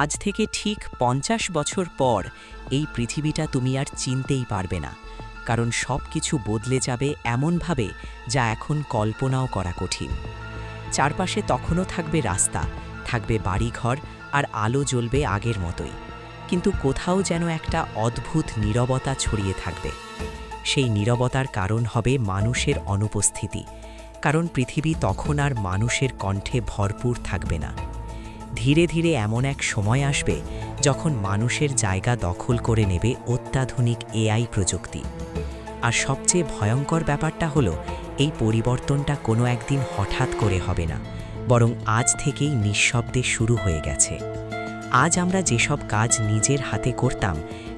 আজ থেকে ঠিক ৫০ বছর পর এই পৃথিবীটা তুমি আর চিনতেই পারবে না, কারণ সব কিছু বদলে যাবে এমনভাবে যা এখন কল্পনাও করা কঠিন। চারপাশে তখনও থাকবে রাস্তা, থাকবে বাড়িঘর, আর আলো জ্বলবে আগের মতোই, কিন্তু কোথাও যেন একটা অদ্ভুত নীরবতা ছড়িয়ে থাকবে। সেই নীরবতার কারণ হবে মানুষের অনুপস্থিতি, কারণ পৃথিবী তখন আর মানুষের কণ্ঠে ভরপুর থাকবে না। ধীরে ধীরে এমন এক সময় আসবে যখন মানুষের জায়গা দখল করে নেবে অত্যাধুনিক এআই প্রযুক্তি। আর সবচেয়ে ভয়ঙ্কর ব্যাপারটা হলো, এই পরিবর্তনটা কোনো একদিন হঠাৎ করে হবে না, বরং আজ থেকেই নিঃশব্দে শুরু হয়ে গেছে। আজ আমরা যেসব কাজ নিজের হাতে করতাম,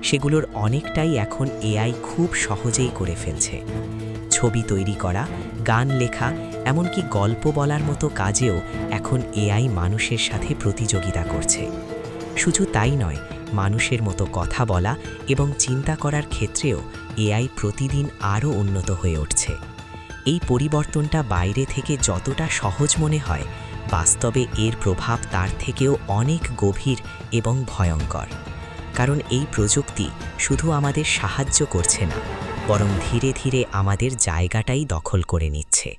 সেগুলোর অনেকটাই এখন এআই খুব সহজেই করে ফেলছে। ছবি তৈরি করা, গান লেখা, এমনকি গল্প বলার মতো কাজেও এখন এআই মানুষের সাথে প্রতিযোগিতা করছে। শুধু তাই নয়, মানুষের মতো কথা বলা এবং চিন্তা করার ক্ষেত্রেও এআই প্রতিদিন আরও উন্নত হয়ে উঠছে। এই পরিবর্তনটা বাইরে থেকে যতটা সহজ মনে হয়, বাস্তবে এর প্রভাব তার থেকেও অনেক গভীর এবং ভয়ঙ্কর। কারণ এই প্রযুক্তি শুধু আমাদের সাহায্য করছে না, বরং ধীরে ধীরে আমাদের জায়গাটাই দখল করে নিচ্ছে।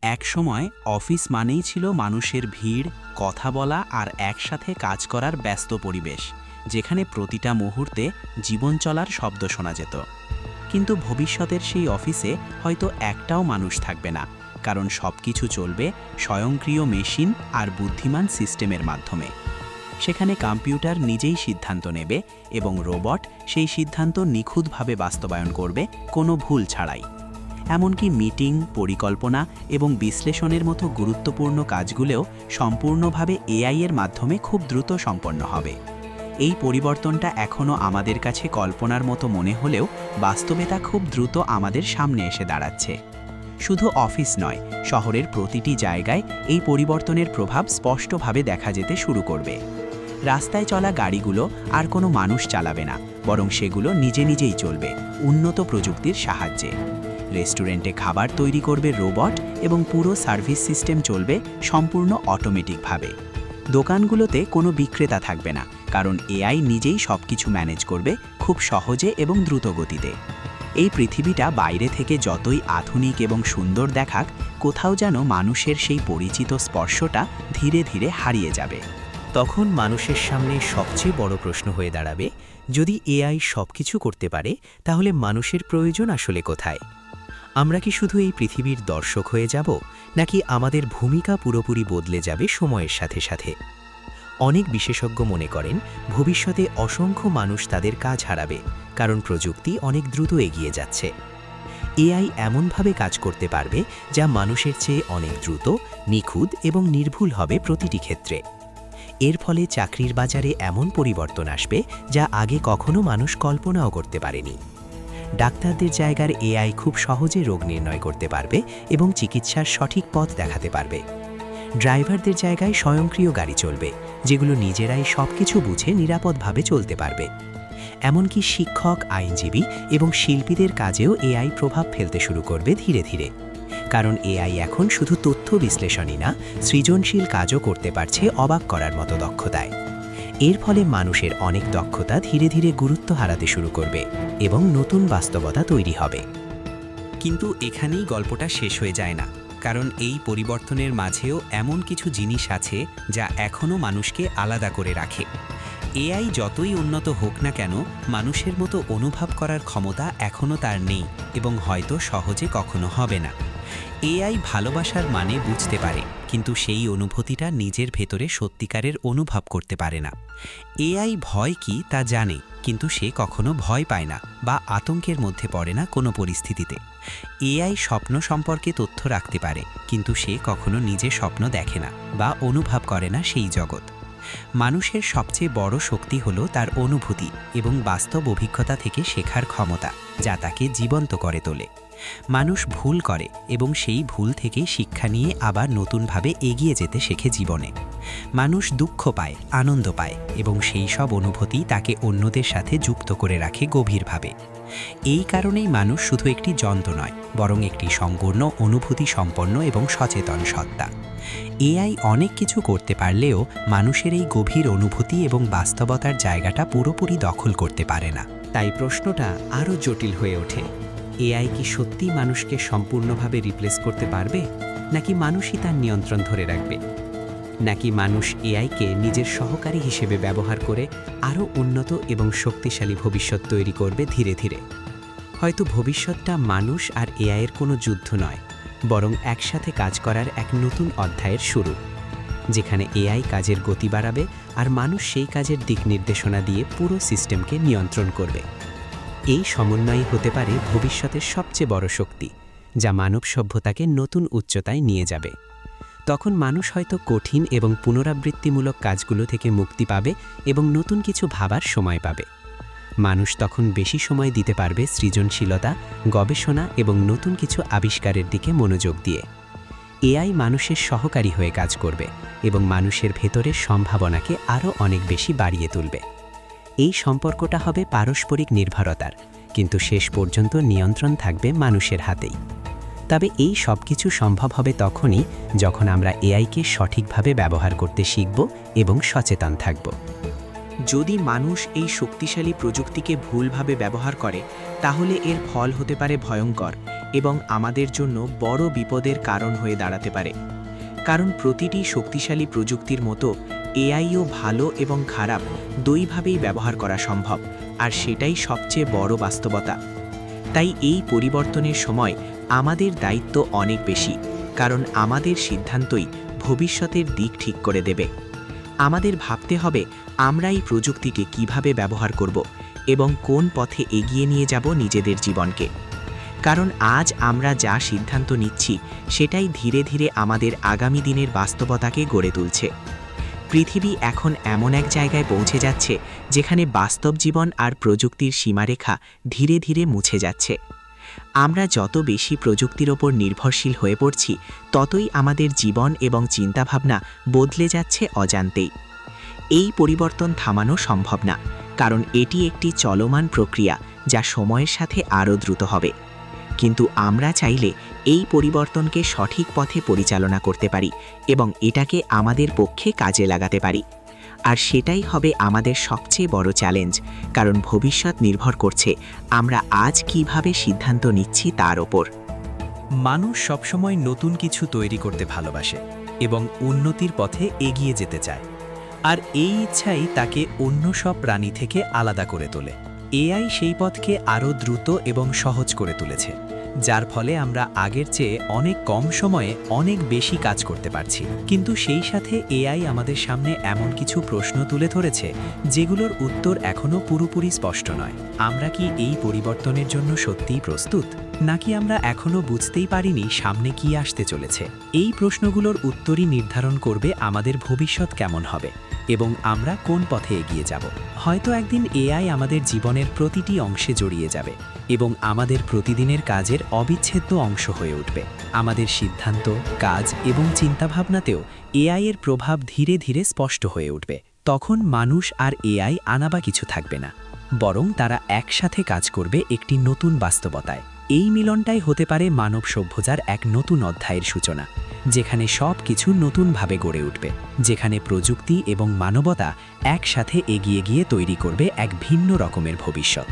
এক সময় অফিস মানেই ছিল মানুষের ভিড়, কথা বলা আর একসাথে কাজ করার ব্যস্ত পরিবেশ, যেখানে প্রতিটা মুহূর্তে জীবন চলার শব্দ শোনা যেত। কিন্তু ভবিষ্যতের সেই অফিসে হয়তো একটাও মানুষ থাকবে না, কারণ সবকিছু চলবে স্বয়ংক্রিয় মেশিন আর বুদ্ধিমান সিস্টেমের মাধ্যমে। সেখানে কম্পিউটার নিজেই সিদ্ধান্ত নেবে এবং রোবট সেই সিদ্ধান্ত নিখুঁতভাবে বাস্তবায়ন করবে, কোনো ভুল ছাড়াই। এমনকি মিটিং, পরিকল্পনা এবং বিশ্লেষণের মতো গুরুত্বপূর্ণ কাজগুলোও সম্পূর্ণভাবে এআই-এর মাধ্যমে খুব দ্রুত সম্পন্ন হবে। এই পরিবর্তনটা এখনও আমাদের কাছে কল্পনার মতো মনে হলেও বাস্তবে তা খুব দ্রুত আমাদের সামনে এসে দাঁড়াচ্ছে। শুধু অফিস নয়, শহরের প্রতিটি জায়গায় এই পরিবর্তনের প্রভাব স্পষ্টভাবে দেখা যেতে শুরু করবে। রাস্তায় চলা গাড়িগুলো আর কোনো মানুষ চালাবে না, বরং সেগুলো নিজে নিজেই চলবে উন্নত প্রযুক্তির সাহায্যে। রেস্টুরেন্টে খাবার তৈরি করবে রোবট এবং পুরো সার্ভিস সিস্টেম চলবে সম্পূর্ণ অটোমেটিকভাবে। দোকানগুলোতে কোনো বিক্রেতা থাকবে না, কারণ এআই নিজেই সবকিছু ম্যানেজ করবে খুব সহজে এবং দ্রুত গতিতে। এই পৃথিবীটা বাইরে থেকে যতই আধুনিক এবং সুন্দর দেখাক, কোথাও যেন মানুষের সেই পরিচিত স্পর্শটা ধীরে ধীরে হারিয়ে যাবে। তখন মানুষের সামনে সবচেয়ে বড় প্রশ্ন হয়ে দাঁড়াবে, যদি এআই সবকিছু করতে পারে, তাহলে মানুষের প্রয়োজন আসলে কোথায়? আমরা কি শুধু এই পৃথিবীর দর্শক হয়ে যাব, নাকি আমাদের ভূমিকা পুরোপুরি বদলে যাবে সময়ের সাথে সাথে? অনেক বিশেষজ্ঞ মনে করেন, ভবিষ্যতে অসংখ্য মানুষ তাদের কাজ হারাবে, কারণ প্রযুক্তি অনেক দ্রুত এগিয়ে যাচ্ছে। এআই এমনভাবে কাজ করতে পারবে যা মানুষের চেয়ে অনেক দ্রুত, নিখুঁত এবং নির্ভুল হবে প্রতিটি ক্ষেত্রে। এর ফলে চাকরির বাজারে এমন পরিবর্তন আসবে যা আগে কখনো মানুষ কল্পনাও করতে পারেনি। ডাক্তারদের জায়গার এআই খুব সহজে রোগ নির্ণয় করতে পারবে এবং চিকিৎসার সঠিক পথ দেখাতে পারবে। ড্রাইভারদের জায়গায় স্বয়ংক্রিয় গাড়ি চলবে, যেগুলো নিজেরাই সবকিছু বুঝে নিরাপদভাবে চলতে পারবে। এমনকি শিক্ষক, আইনজীবী এবং শিল্পীদের কাজেও এআই প্রভাব ফেলতে শুরু করবে ধীরে ধীরে। কারণ এআই এখন শুধু তথ্য বিশ্লেষণই না, সৃজনশীল কাজও করতে পারছে অবাক করার মতো দক্ষতায়। এর ফলে মানুষের অনেক দক্ষতা ধীরে ধীরে গুরুত্ব হারাতে শুরু করবে এবং নতুন বাস্তবতা তৈরি হবে। কিন্তু এখানেই গল্পটা শেষ হয়ে যায় না, কারণ এই পরিবর্তনের মাঝেও এমন কিছু জিনিস আছে যা এখনও মানুষকে আলাদা করে রাখে। এআই যতই উন্নত হোক না কেন, মানুষের মতো অনুভব করার ক্ষমতা এখনও তার নেই এবং হয়তো সহজে কখনো হবে না। এআই ভালোবাসার মানে বুঝতে পারে, কিন্তু সেই অনুভূতিটা নিজের ভেতরে সত্যিকারের অনুভব করতে পারে না। এআই ভয় কি তা জানে, কিন্তু সে কখনো ভয় পায় না বা আতঙ্কের মধ্যে পড়ে না কোনো পরিস্থিতিতে। এআই স্বপ্ন সম্পর্কে তথ্য রাখতে পারে, কিন্তু সে কখনো নিজে স্বপ্ন দেখে না বা অনুভব করে না সেই জগৎ। মানুষের সবচেয়ে বড় শক্তি হলো তার অনুভূতি এবং বাস্তব অভিজ্ঞতা থেকে শেখার ক্ষমতা, যা তাকে জীবন্ত করে তোলে। মানুষ ভুল করে এবং সেই ভুল থেকে শিক্ষা নিয়ে আবার নতুনভাবে এগিয়ে যেতে শেখে জীবনে। মানুষ দুঃখ পায়, আনন্দ পায় এবং সেই সব অনুভূতি তাকে অন্যদের সাথে যুক্ত করে রাখে গভীরভাবে। এই কারণেই মানুষ শুধু একটি যন্ত্র নয়, বরং একটি সম্পূর্ণ অনুভূতি সম্পন্ন এবং সচেতন সত্তা। এআই অনেক কিছু করতে পারলেও মানুষের এই গভীর অনুভূতি এবং বাস্তবতার জায়গাটা পুরোপুরি দখল করতে পারে না। তাই প্রশ্নটা আরও জটিল হয়ে ওঠে, এআই কি সত্যিই মানুষকে সম্পূর্ণভাবে রিপ্লেস করতে পারবে, নাকি মানুষই তার নিয়ন্ত্রণ ধরে রাখবে? নাকি মানুষ এআইকে নিজের সহকারী হিসেবে ব্যবহার করে আরও উন্নত এবং শক্তিশালী ভবিষ্যৎ তৈরি করবে ধীরে ধীরে? হয়তো ভবিষ্যৎটা মানুষ আর এআইয়ের কোনো যুদ্ধ নয়, বরং একসাথে কাজ করার এক নতুন অধ্যায়ের শুরু, যেখানে এআই কাজের গতি বাড়াবে আর মানুষ সেই কাজের দিক নির্দেশনা দিয়ে পুরো সিস্টেমকে নিয়ন্ত্রণ করবে। এই সমন্বয়ই হতে পারে ভবিষ্যতের সবচেয়ে বড় শক্তি, যা মানব সভ্যতাকে নতুন উচ্চতায় নিয়ে যাবে। তখন মানুষ হয়তো কঠিন এবং পুনরাবৃত্তিমূলক কাজগুলো থেকে মুক্তি পাবে এবং নতুন কিছু ভাবার সময় পাবে। মানুষ তখন বেশি সময় দিতে পারবে সৃজনশীলতা, গবেষণা এবং নতুন কিছু আবিষ্কারের দিকে মনোযোগ দিয়ে। এআই মানুষের সহকারী হয়ে কাজ করবে এবং মানুষের ভেতরের সম্ভাবনাকে আরও অনেক বেশি বাড়িয়ে তুলবে। এই সম্পর্কটা হবে পারস্পরিক নির্ভরতার, কিন্তু শেষ পর্যন্ত নিয়ন্ত্রণ থাকবে মানুষের হাতেই। তবে এই সব কিছু সম্ভব হবে তখনই যখন আমরা এআইকে সঠিকভাবে ব্যবহার করতে শিখব এবং সচেতন থাকব। যদি মানুষ এই শক্তিশালী প্রযুক্তিকে ভুলভাবে ব্যবহার করে, তাহলে এর ফল হতে পারে ভয়ঙ্কর এবং আমাদের জন্য বড় বিপদের কারণ হয়ে দাঁড়াতে পারে। কারণ প্রতিটি শক্তিশালী প্রযুক্তির মতো এআইও ভালো এবং খারাপ দুইভাবেই ব্যবহার করা সম্ভব, আর সেটাই সবচেয়ে বড় বাস্তবতা। তাই এই পরিবর্তনের সময় আমাদের দায়িত্ব অনেক বেশি, কারণ আমাদের সিদ্ধান্তই ভবিষ্যতের দিক ঠিক করে দেবে। আমাদের ভাবতে হবে আমরা এই প্রযুক্তিকে কিভাবে ব্যবহার করব এবং কোন পথে এগিয়ে নিয়ে যাব নিজেদের জীবনকে। কারণ আজ আমরা যা সিদ্ধান্ত নিচ্ছি সেটাই ধীরে ধীরে আমাদের আগামী দিনের বাস্তবতাকে গড়ে তুলছে। পৃথিবী এখন এমন এক জায়গায় পৌঁছে যাচ্ছে যেখানে বাস্তব জীবন আর প্রযুক্তির সীমারেখা ধীরে ধীরে মুছে যাচ্ছে। আমরা যত বেশি প্রযুক্তির ওপর নির্ভরশীল হয়ে পড়ছি, ততই আমাদের জীবন এবং চিন্তাভাবনা বদলে যাচ্ছে অজান্তেই। এই পরিবর্তন থামানো সম্ভব না, কারণ এটি একটি চলমান প্রক্রিয়া যা সময়ের সাথে আরও দ্রুত হবে। কিন্তু আমরা চাইলে এই পরিবর্তনকে সঠিক পথে পরিচালনা করতে পারি এবং এটাকে আমাদের পক্ষে কাজে লাগাতে পারি। আর সেটাই হবে আমাদের সবচেয়ে বড় চ্যালেঞ্জ, কারণ ভবিষ্যৎ নির্ভর করছে আমরা আজ কিভাবে সিদ্ধান্ত নিচ্ছি তার ওপর। মানুষ সবসময় নতুন কিছু তৈরি করতে ভালোবাসে এবং উন্নতির পথে এগিয়ে যেতে চায়, আর এই ইচ্ছাই তাকে অন্য সব প্রাণী থেকে আলাদা করে তোলে। এআই সেই পথকে আরও দ্রুত এবং সহজ করে তুলেছে, যার ফলে আমরা আগের চেয়ে অনেক কম সময়ে অনেক বেশি কাজ করতে পারছি। কিন্তু সেই সাথে এআই আমাদের সামনে এমন কিছু প্রশ্ন তুলে ধরেছে যেগুলোর উত্তর এখনও পুরোপুরি স্পষ্ট নয়। আমরা কি এই পরিবর্তনের জন্য সত্যিই প্রস্তুত, নাকি আমরা এখনও বুঝতেই পারিনি সামনে কি আসতে চলেছে? এই প্রশ্নগুলোর উত্তরই নির্ধারণ করবে আমাদের ভবিষ্যৎ কেমন হবে এবং আমরা কোন পথে এগিয়ে যাব। হয়তো একদিন এআই আমাদের জীবনের প্রতিটি অংশে জড়িয়ে যাবে এবং আমাদের প্রতিদিনের কাজের অবিচ্ছেদ্য অংশ হয়ে উঠবে। আমাদের সিদ্ধান্ত, কাজ এবং চিন্তাভাবনাতেও এআই এর প্রভাব ধীরে ধীরে স্পষ্ট হয়ে উঠবে। তখন মানুষ আর এআই আনাবা কিছু থাকবে না, বরং তারা একসাথে কাজ করবে একটি নতুন বাস্তবতায়। এই মিলনটাই হতে পারে মানব সভ্যতার এক নতুন অধ্যায়ের সূচনা, যেখানে সব কিছু নতুনভাবে গড়ে উঠবে, যেখানে প্রযুক্তি এবং মানবতা একসাথে এগিয়ে গিয়ে তৈরি করবে এক ভিন্ন রকমের ভবিষ্যৎ।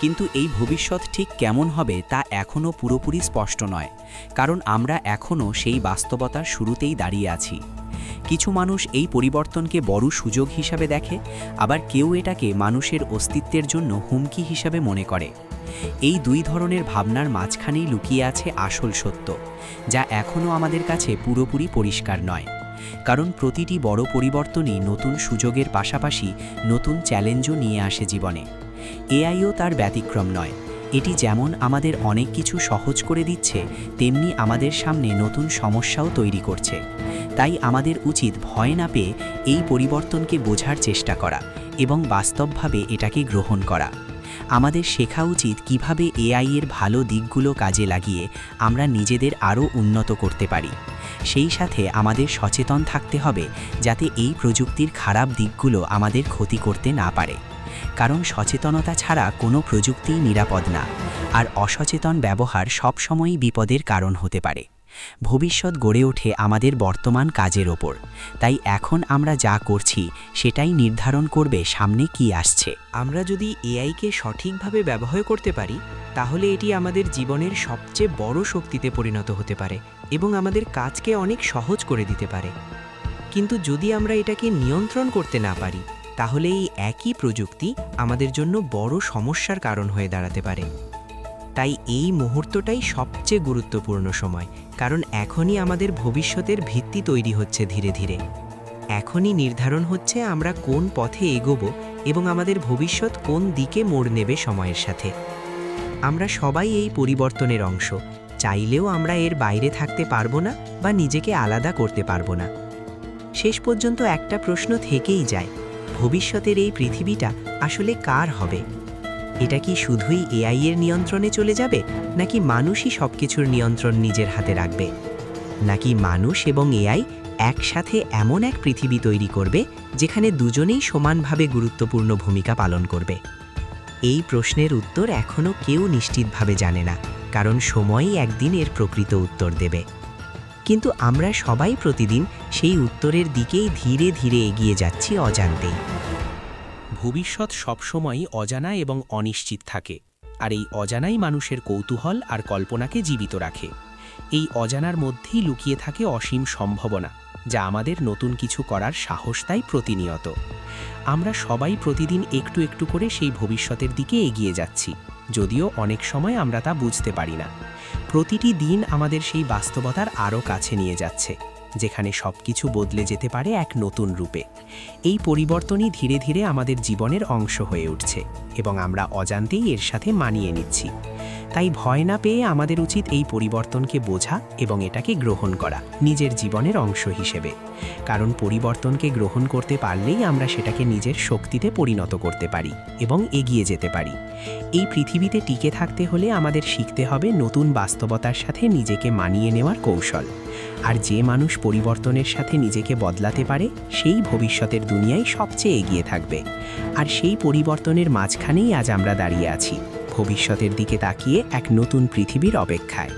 কিন্তু এই ভবিষ্যৎ ঠিক কেমন হবে তা এখনও পুরোপুরি স্পষ্ট নয়, কারণ আমরা এখনও সেই বাস্তবতার শুরুতেই দাঁড়িয়ে আছি। কিছু মানুষ এই পরিবর্তনকে বড় সুযোগ হিসাবে দেখে, আবার কেউ এটাকে মানুষের অস্তিত্বের জন্য হুমকি হিসাবে মনে করে। এই দুই ধরনের ভাবনার মাঝখানেই লুকিয়ে আছে আসল সত্য, যা এখনও আমাদের কাছে পুরোপুরি পরিষ্কার নয়। কারণ প্রতিটি বড় পরিবর্তনই নতুন সুযোগের পাশাপাশি নতুন চ্যালেঞ্জও নিয়ে আসে জীবনে। এআইও তার ব্যতিক্রম নয়। এটি যেমন আমাদের অনেক কিছু সহজ করে দিচ্ছে, তেমনি আমাদের সামনে নতুন সমস্যাও তৈরি করছে। তাই আমাদের উচিত ভয় না পেয়ে এই পরিবর্তনকে বোঝার চেষ্টা করা এবং বাস্তবভাবে এটাকে গ্রহণ করা। আমাদের শেখা উচিত কিভাবে এআই এর ভালো দিকগুলো কাজে লাগিয়ে আমরা নিজেদের আরও উন্নত করতে পারি। সেই সাথে আমাদের সচেতন থাকতে হবে যাতে এই প্রযুক্তির খারাপ দিকগুলো আমাদের ক্ষতি করতে না পারে। কারণ সচেতনতা ছাড়া কোনো প্রযুক্তিই নিরাপদ না, আর অসচেতন ব্যবহার সবসময়ই বিপদের কারণ হতে পারে। ভবিষ্যৎ গড়ে ওঠে আমাদের বর্তমান কাজের ওপর, তাই এখন আমরা যা করছি সেটাই নির্ধারণ করবে সামনে কি আসছে। আমরা যদি এআইকে সঠিকভাবে ব্যবহার করতে পারি, তাহলে এটি আমাদের জীবনের সবচেয়ে বড় শক্তিতে পরিণত হতে পারে এবং আমাদের কাজকে অনেক সহজ করে দিতে পারে। কিন্তু যদি আমরা এটাকে নিয়ন্ত্রণ করতে না পারি, তাহলে এই একই প্রযুক্তি আমাদের জন্য বড় সমস্যার কারণ হয়ে দাঁড়াতে পারে। তাই এই মুহূর্তটাই সবচেয়ে গুরুত্বপূর্ণ সময়, কারণ এখনই আমাদের ভবিষ্যতের ভিত্তি তৈরি হচ্ছে ধীরে ধীরে। এখনই নির্ধারণ হচ্ছে আমরা কোন পথে এগোবো এবং আমাদের ভবিষ্যৎ কোন দিকে মোড় নেবে সময়ের সাথে। আমরা সবাই এই পরিবর্তনের অংশ, চাইলেও আমরা এর বাইরে থাকতে পারবো না বা নিজেকে আলাদা করতে পারবো না। শেষ পর্যন্ত একটা প্রশ্ন থেকেই যায়, ভবিষ্যতের এই পৃথিবীটা আসলে কার হবে? এটা কি শুধুই এআই এর নিয়ন্ত্রণে চলে যাবে, নাকি মানুষই সবকিছুর নিয়ন্ত্রণ নিজের হাতে রাখবে? নাকি মানুষ এবং এআই একসাথে এমন এক পৃথিবী তৈরি করবে যেখানে দুজনেই সমানভাবে গুরুত্বপূর্ণ ভূমিকা পালন করবে? এই প্রশ্নের উত্তর এখনও কেউ নিশ্চিতভাবে জানে না, কারণ সময়ই একদিন এর প্রকৃত উত্তর দেবে। কিন্তু আমরা সবাই প্রতিদিন সেই উত্তরের দিকেই ধীরে ধীরে এগিয়ে যাচ্ছি অজান্তেই। ভবিষ্যৎ সবসময়ই অজানা এবং অনিশ্চিত থাকে, আর এই অজানাই মানুষের কৌতূহল আর কল্পনাকে জীবিত রাখে। এই অজানার মধ্যেই লুকিয়ে থাকে অসীম সম্ভাবনা, যা আমাদের নতুন কিছু করার সাহস দেয় প্রতিনিয়ত। আমরা সবাই প্রতিদিন একটু একটু করে সেই ভবিষ্যতের দিকে এগিয়ে যাচ্ছি, যদিও অনেক সময় আমরা তা বুঝতে পারি না। প্রতিটি দিন আমাদের সেই বাস্তবতার আরও কাছে নিয়ে যাচ্ছে, যেখানে সবকিছু বদলে যেতে পারে এক নতুন রূপে। এই পরিবর্তনই ধীরে ধীরে আমাদের জীবনের অংশ হয়ে উঠছে এবং আমরা অজান্তেই এর সাথে মানিয়ে নিচ্ছি। তাই ভয় না পেয়ে আমাদের উচিত এই পরিবর্তনকে বোঝা এবং এটাকে গ্রহণ করা নিজের জীবনের অংশ হিসেবে। কারণ পরিবর্তনকে গ্রহণ করতে পারলেই আমরা সেটাকে নিজের শক্তিতে পরিণত করতে পারি এবং এগিয়ে যেতে পারি। এই পৃথিবীতে টিকে থাকতে হলে আমাদের শিখতে হবে নতুন বাস্তবতার সাথে নিজেকে মানিয়ে নেওয়ার কৌশল। আর যে মানুষ পরিবর্তনের সাথে নিজেকে বদলাতে পারে, সেই ভবিষ্যতের দুনিয়ায় সবচেয়ে এগিয়ে থাকবে। আর সেই পরিবর্তনের মাঝখানেই আজ আমরা দাঁড়িয়ে আছি, ভবিষ্যতের দিকে তাকিয়ে এক নতুন পৃথিবীর অপেক্ষায়।